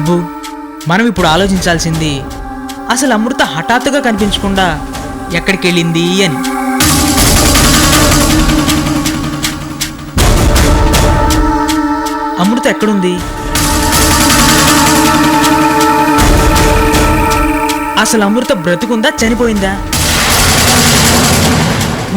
సుబ్బు, మనం ఇప్పుడు ఆలోచించాల్సింది అసలు అమృత హఠాత్తుగా కనిపించకుండా ఎక్కడికి వెళ్ళింది అని. అమృత ఎక్కడుంది? అసలు అమృత బ్రతుకుందా చనిపోయిందా?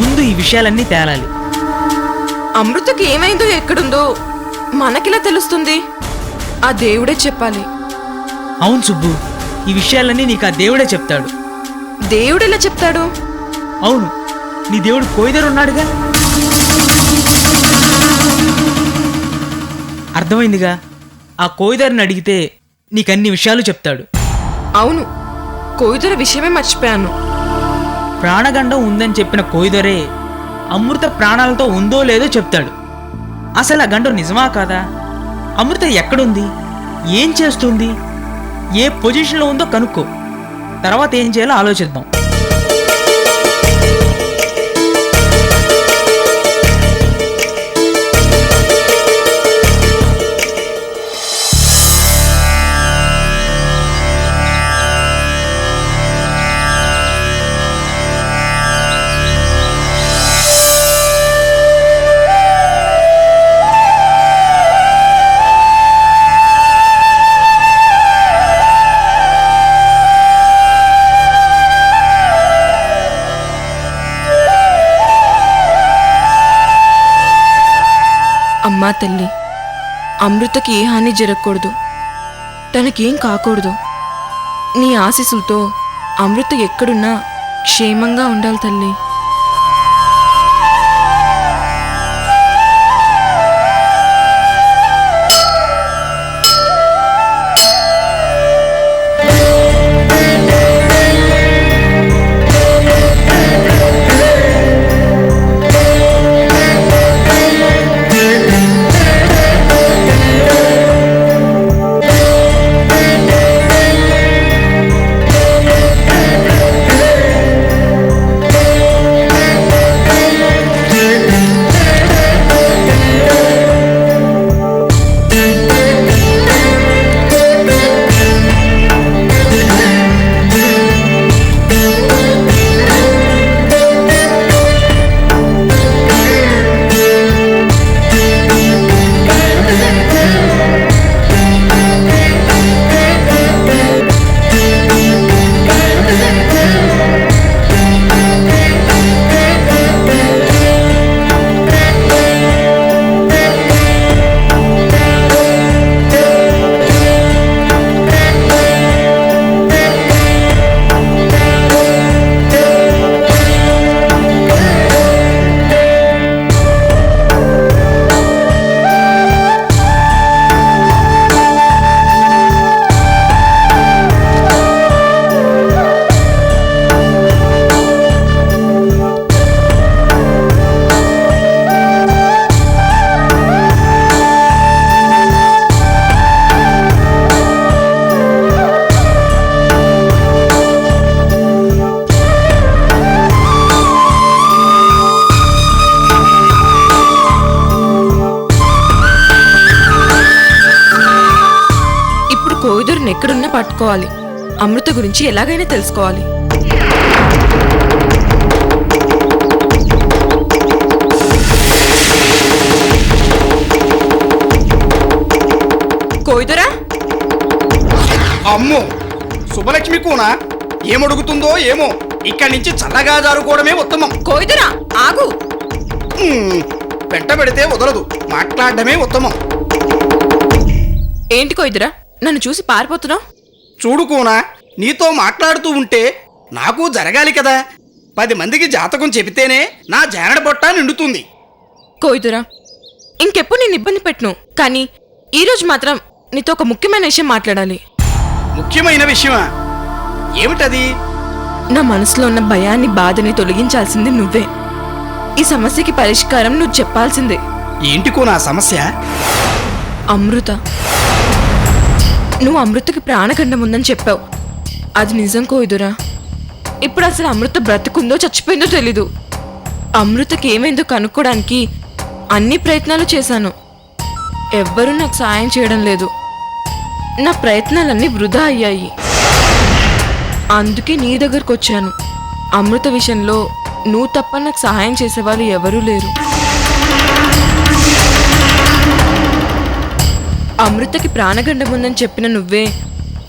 ముందు ఈ విషయాలన్నీ తేలాలి. అమృతకి ఏమైందో ఎక్కడుందో మనకిలా తెలుస్తుంది? ఆ దేవుడే చెప్పాలి. అవును సుబ్బు, ఈ విషయాలన్నీ నీకు ఆ దేవుడే చెప్తాడు. దేవుడెలా చెప్తాడు? అవును, నీ దేవుడు కోయిదరు ఉన్నాడుగా. అర్థమైందిగా, ఆ కోయిదరిని అడిగితే నీకన్ని విషయాలు చెప్తాడు. అవును, కోయిదర విషయమే మర్చిపోయాను. ప్రాణగండం ఉందని చెప్పిన కోయిదరే అమృత ప్రాణాలతో ఉందో లేదో చెప్తాడు. అసలు ఆ గండం నిజమా కాదా? అమృత ఎక్కడుంది, ఏం చేస్తుంది, ఏ పొజిషన్లో ఉందో కనుక్కో. తర్వాత ఏం చేయాలో ఆలోచిద్దాం. అమ్మా తల్లి, అమృతకి ఏ హాని జరగకూడదు, తనకేం కాకూడదు. నీ ఆశీస్సులతో అమృత ఎక్కడున్నా క్షేమంగా ఉండాలి తల్లి. కోయిదరుని ఎక్కడున్నా పట్టుకోవాలి. అమృత గురించి ఎలాగైనా తెలుసుకోవాలి. కోయిదరా! అమ్మో, శుభలక్ష్మి కూనా ఏమడుగుతుందో ఏమో. ఇక్కడి నుంచి చల్లగా జారుకోవడమే ఉత్తమం. కోయిదరా ఆగు! పెట్ట పెడితే వదలదు, మాట్లాడడమే ఉత్తమం. ఏంటి కోయిదరా, నన్ను చూసి పారిపోతున్నావు? చూడుకోనా, నీతో మాట్లాడుతూ ఉంటే నాకు జరగాలి కదా. 10 మందికి జాతకం చెబితేనే నా జానడ బొట్ట నిండుతుంది. కోయిదరా, ఇంకెప్పుడు నేను ఇబ్బంది పెట్టను, కానీ ఈరోజు మాత్రం నీతో ఒక ముఖ్యమైన విషయం మాట్లాడాలి. ముఖ్యమైన విషయమా? ఏమిటది? నా మనసులో ఉన్న భయాన్ని, బాధని తొలగించాల్సింది నువ్వే. ఈ సమస్యకి పరిష్కారం నువ్వు చెప్పాల్సిందే. ఏంటికో నా సమస్య? అమృత. నువ్వు అమృతకి ప్రాణగండం ఉందని చెప్పావు. అది నిజం కోయిదురా. ఇప్పుడు అసలు అమృత బ్రతుకుందో చచ్చిపోయిందో తెలీదు. అమృతకి ఏమైందో కనుక్కోడానికి అన్ని ప్రయత్నాలు చేశాను. ఎవ్వరూ నాకు సాయం చేయడం లేదు. నా ప్రయత్నాలన్నీ వృధా అయ్యాయి. అందుకే నీ దగ్గరకు వచ్చాను. అమృత విషయంలో నువ్వు తప్ప నాకు సహాయం చేసేవాళ్ళు ఎవరూ లేరు. అమృతకి ప్రాణగండం ఉందని చెప్పిన నువ్వే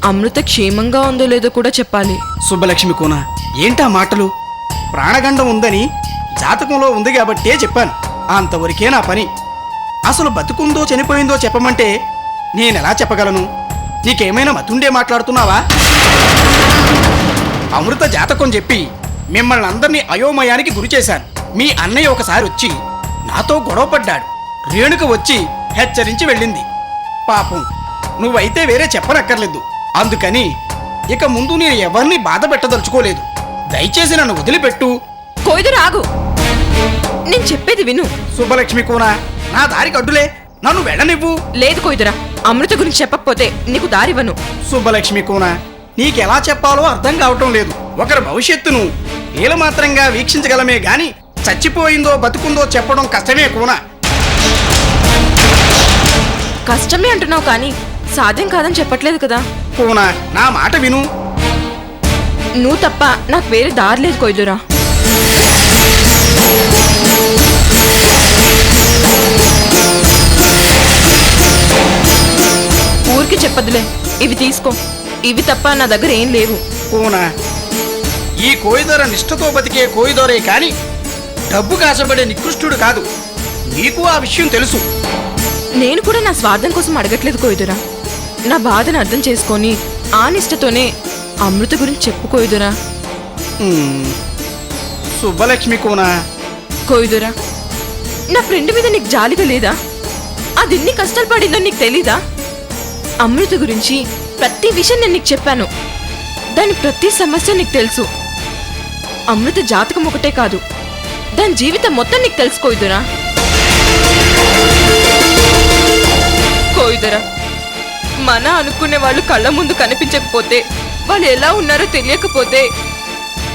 అమృత క్షేమంగా ఉందో లేదో కూడా చెప్పాలి. సుబ్బలక్ష్మి కోన, ఏంటా మాటలు? ప్రాణగండం ఉందని జాతకంలో ఉంది కాబట్టే చెప్పాను. అంతవరకే నా పని. అసలు బతుకుందో చనిపోయిందో చెప్పమంటే నేనెలా చెప్పగలను? నీకేమైనా మతుండే మాట్లాడుతున్నావా? అమృత జాతకం చెప్పి మిమ్మల్ని అందరినీ అయోమయానికి గురి చేశాను. మీ అన్నయ్య ఒకసారి వచ్చి నాతో గొడవపడ్డాడు. రేణుక వచ్చి హెచ్చరించి వెళ్ళింది. పాపం, నువ్వైతే వేరే చెప్పనక్కర్లేదు. అందుకని ఇక ముందు నేను ఎవరిని బాధ పెట్టదలుచుకోలేదు. దయచేసి నన్ను వదిలిపెట్టు. కోయిదరు ఆగు, నేను చెప్పేది విను. సుబ్బలక్ష్మి కోన, నా దారికి అడ్డులే, నన్ను వెళ్ళనివ్వు. లేదు కోయిదరా, అమృత గురించి చెప్పకపోతే నీకు దారివ్వను. సుబ్బలక్ష్మి కోన, నీకెలా చెప్పాలో అర్థం కావటం లేదు. ఒకరి భవిష్యత్తును నీలమాత్రంగా వీక్షించగలమే గాని చచ్చిపోయిందో బతుకుందో చెప్పడం కష్టమే కోన. కష్టమే అంటున్నావు కానీ సాధ్యం కాదని చెప్పట్లేదు కదా. కోన, నా మాట విను. నువ్వు తప్ప నాకు వేరే దారి లేదు కోయిదురా. ఊరికి చెప్పదులే, ఇవి తీసుకో. ఇవి తప్ప నా దగ్గర ఏం లేవు. కోన, ఈ కోయిదొర నిష్ఠతో బతికే కోయిదొరే కాని డబ్బు కాసబడే నికృష్టుడు కాదు. నీకు ఆ విషయం తెలుసు. నేను కూడా నా స్వార్థం కోసం అడగట్లేదు కోయిదురా. నా బాధను అర్థం చేసుకొని ఆ నిష్ఠతోనే అమృత గురించి చెప్పుకోయిదురా. సుబ్బలక్ష్మి కోన, కోయిదురా, నా ఫ్రెండ్ మీద నీకు జాలిగా లేదా? అది ఎన్ని కష్టాలు పడిందో నీకు తెలీదా? అమృత గురించి ప్రతి విషయం నేను నీకు చెప్పాను. దాని ప్రతి సమస్య నీకు తెలుసు. అమృత జాతకం ఒకటే కాదు, దాని జీవితం మొత్తం నీకు తెలుసు కోయిదురా. కోయిదురా, మన అనుకునే వాళ్ళు కళ్ళ ముందు కనిపించకపోతే, వాళ్ళు ఎలా ఉన్నారో తెలియకపోతే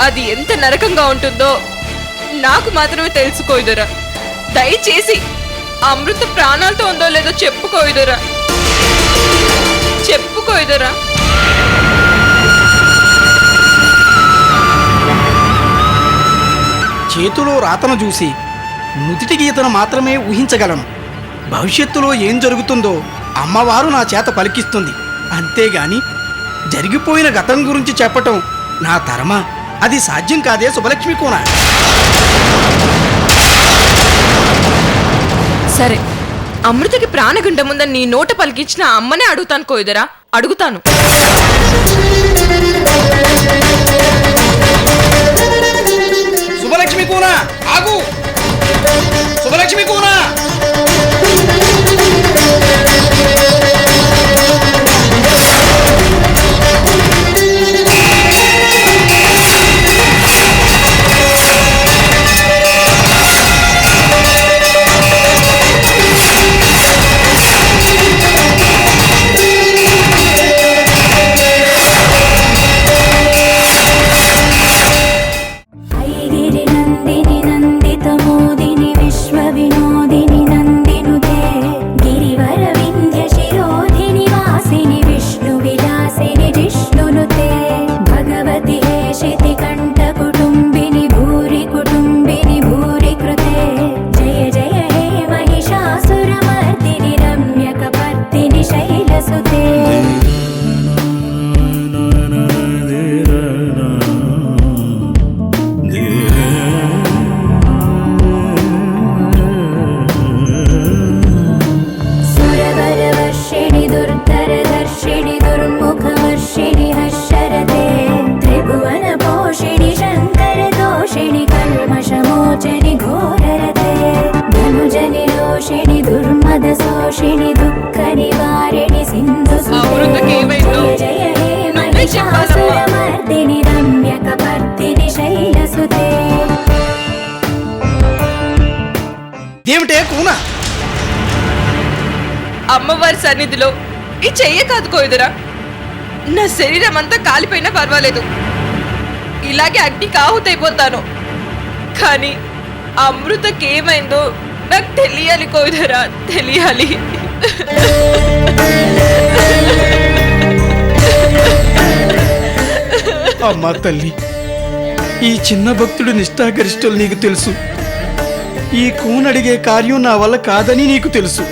అది ఎంత నరకంగా ఉంటుందో నాకు మాత్రమే తెలుసుకోయిదురా. దయచేసి అమృత ప్రాణాలతో ఉందో లేదో చెప్పుకోయిదురా, చెప్పుకోయిదురా. చేతిలో రాతను చూసి నుదిటి గీతను మాత్రమే ఊహించగలను. భవిష్యత్తులో ఏం జరుగుతుందో అమ్మవారు నా చేత పలికిస్తుంది. అంతేగాని జరిగిపోయిన గతం గురించి చెప్పటం నా తరమా? అది సాధ్యం కాదే సుబ్బలక్ష్మి కోన. సరే, అమృతకి ప్రాణగండం ఉందని నీ నోట పలికించిన అమ్మనే అడుగుతాను కోయిదరా, అడుగుతాను. సుబ్బలక్ష్మి కోన, ఆగు! సుబ్బలక్ష్మి కోన! ఏమిటే కూన? అమ్మవారి సన్నిధిలో ఈ చెయ్య కాదు కోయిదురా, నా శరీరం అంతా కాలిపోయినా పర్వాలేదు, ఇలాగే అగ్ని కాహుతైపోతాను. కానీ అమృతకేమైందో నాకు తెలియాలి కోయిదురా, తెలియాలి. అమ్మా తల్లి, ఈ చిన్న భక్తుడు నిష్ఠాగరిష్ఠులు నీకు తెలుసు. ఈ కూనడిగే కార్యం నా వల్ల కాదని నీకు తెలుసు.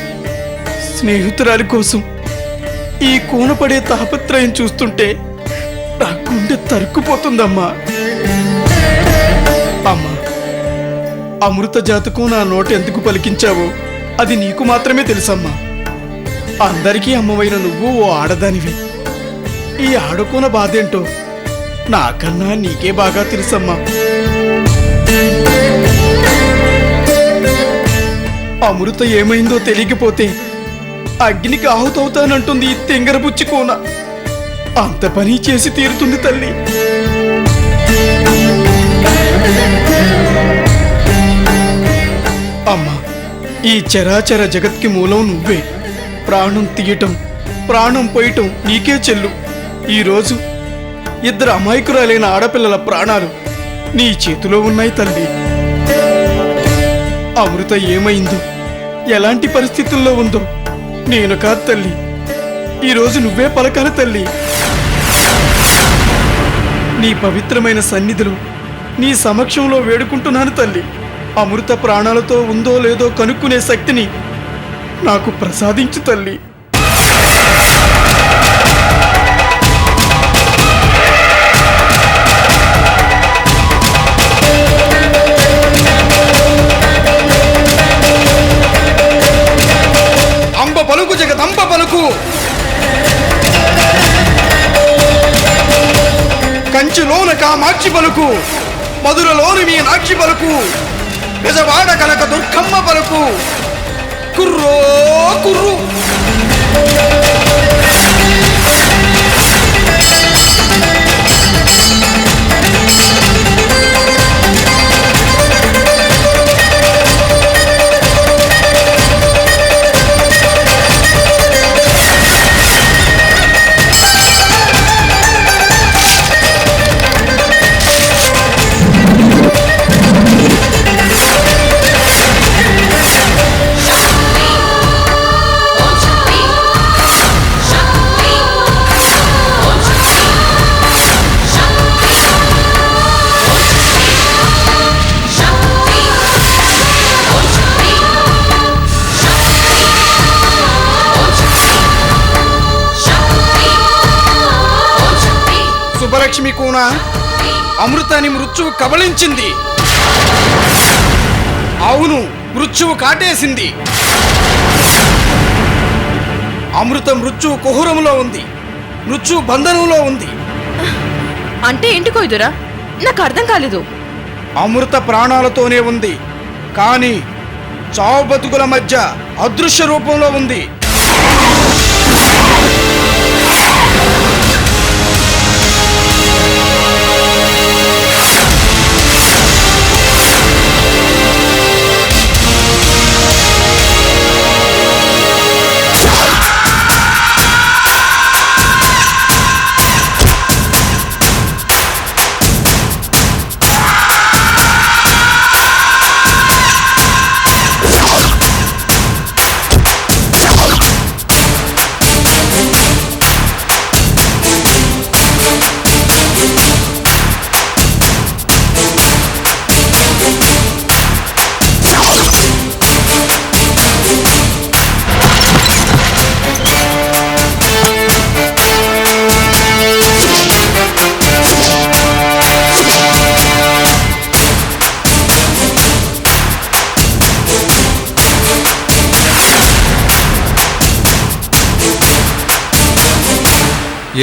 స్నేహితురాలి కోసం ఈ కూన పడే తాపత్రయం చూస్తుంటే నా గుండె తరుక్కుపోతుందమ్మా. అమ్మా, అమృత జాతకం నా నోట ఎందుకు పలికించావో అది నీకు మాత్రమే తెలుసమ్మా. అందరికీ అమ్మవైన నువ్వు ఓ ఆడదానివి. ఈ ఆడుకున్న బాధేంటో నాకన్నా నీకే బాగా తెలుసమ్మా. అమృత ఏమైందో తెలియకపోతే అగ్నికి ఆహుతవుతానంటుంది ఈ తెంగరబుచ్చి కూన. అంత పని చేసి తీరుతుంది తల్లి. అమ్మా, ఈ చరాచర జగత్కి మూలం నువ్వే. ప్రాణం తీయటం, ప్రాణం పోయటం నీకే చెల్లు. ఈరోజు ఇద్దరు అమాయకురాలైన ఆడపిల్లల ప్రాణాలు నీ చేతిలో ఉన్నాయి తల్లి. అమృత ఏమైందో, ఎలాంటి పరిస్థితుల్లో ఉందో నేను కాదు తల్లి, ఈరోజు నువ్వే పలకాలి తల్లి. నీ పవిత్రమైన సన్నిధిలో నీ సమక్షంలో వేడుకుంటున్నాను తల్లి. అమృత ప్రాణాలతో ఉందో లేదో కనుక్కునే శక్తిని నాకు ప్రసాదించు తల్లి. అంబ పలుకు జగదంబ పలుకు, కంచిలోన కామాక్షి పలుకు, మధురలోని మీనాక్షి పలుకు, విజవాడ కనక దుర్గమ్మ పలుకు, కుర్రో కుర్రు. శుభలక్ష్మి కూన అమృతాన్ని మృత్యువు కబళించింది. అవును, మృత్యువు కాటేసింది. అమృత మృత్యువు కుహురంలో ఉంది, మృత్యువు బంధనంలో ఉంది. అంటే ఏంటి కొయ్దురా? నాకు అర్థం కాలేదు. అమృత ప్రాణాలతోనే ఉంది, కానీ చావు బతుకుల మధ్య అదృశ్య రూపంలో ఉంది.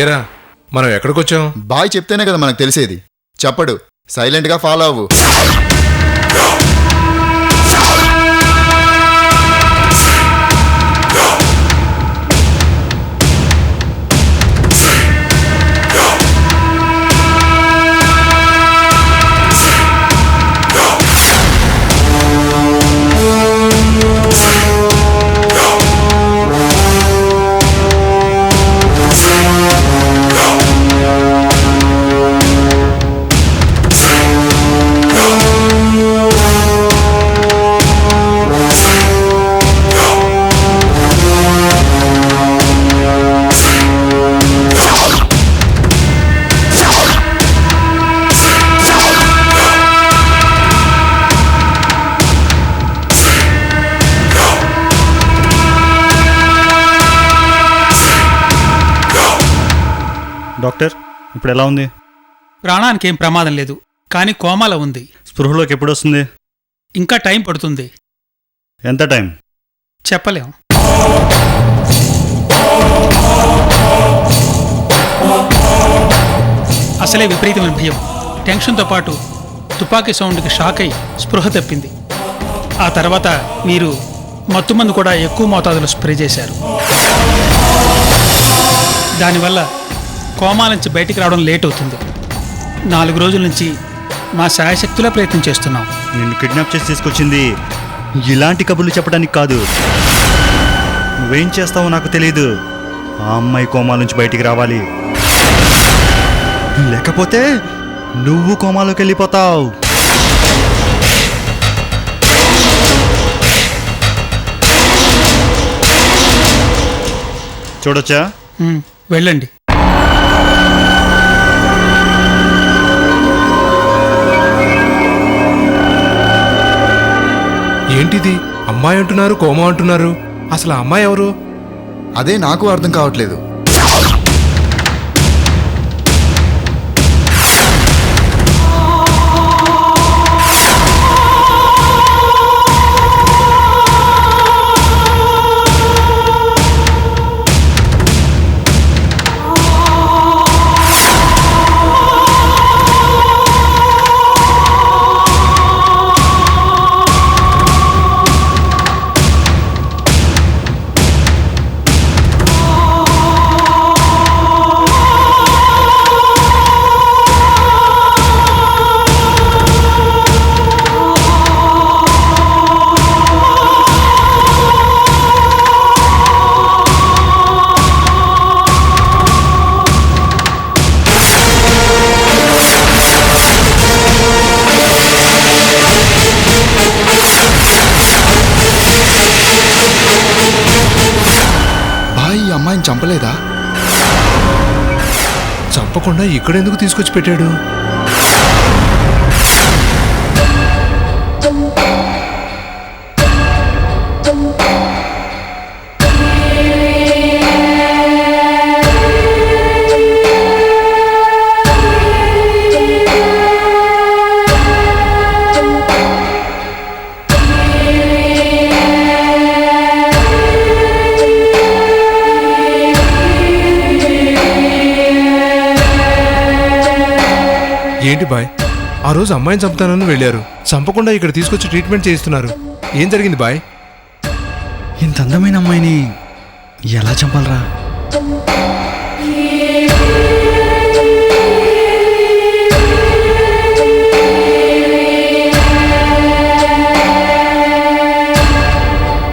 ఏరా, మనం ఎక్కడికొచ్చాం? బాయ్ చెప్తేనే కదా మనకు తెలిసేది. చెప్పడు, సైలెంట్గా ఫాలో అవ్వు. డాక్టర్ ఇప్పుడు ఎలా ఉంది? ప్రాణానికి ఏం ప్రమాదం లేదు, కానీ కోమాలో ఉంది. స్పృహలోకి ఎప్పుడు వస్తుంది? ఇంకా టైం పడుతుంది. ఎంత టైం? చెప్పలేం. అసలే విపరీతమైన భయం, టెన్షన్తో పాటు తుపాకీ సౌండ్కి షాక్ అయి స్పృహ తప్పింది. ఆ తర్వాత మీరు మత్తుమందు కూడా ఎక్కువ మోతాదులో స్ప్రే చేశారు. దానివల్ల కోమా నుంచి బయటికి రావడం లేట్ అవుతుంది. 4 రోజుల నుంచి మా శాయశక్తులా ప్రయత్నం చేస్తున్నాం. నిన్ను కిడ్నాప్ చేసి తీసుకొచ్చింది ఇలాంటి కబుర్లు చెప్పడానికి కాదు. నువ్వేం చేస్తావో నాకు తెలియదు. ఆ అమ్మాయి కోమా నుంచి బయటికి రావాలి, లేకపోతే నువ్వు కోమాలోకి వెళ్ళిపోతావు. చూడొచ్చా? వెళ్ళండి. ఏంటిది? అమ్మాయి అంటున్నారు, కోమా అంటున్నారు. అసలు ఆ అమ్మాయి ఎవరు? అదే నాకు అర్థం కావట్లేదు. ఈ అమ్మాయిని చంపలేదా? చంపకుండా ఇక్కడెందుకు తీసుకొచ్చి పెట్టాడు? ఏంటి బాయ్, ఆ రోజు అమ్మాయిని చంపుతానని వెళ్ళారు, చంపకుండా ఇక్కడ తీసుకొచ్చి ట్రీట్మెంట్ చేయిస్తున్నారు. ఏం జరిగింది బాయ్? ఇంత అందమైన అమ్మాయిని ఎలా చంపాలరా?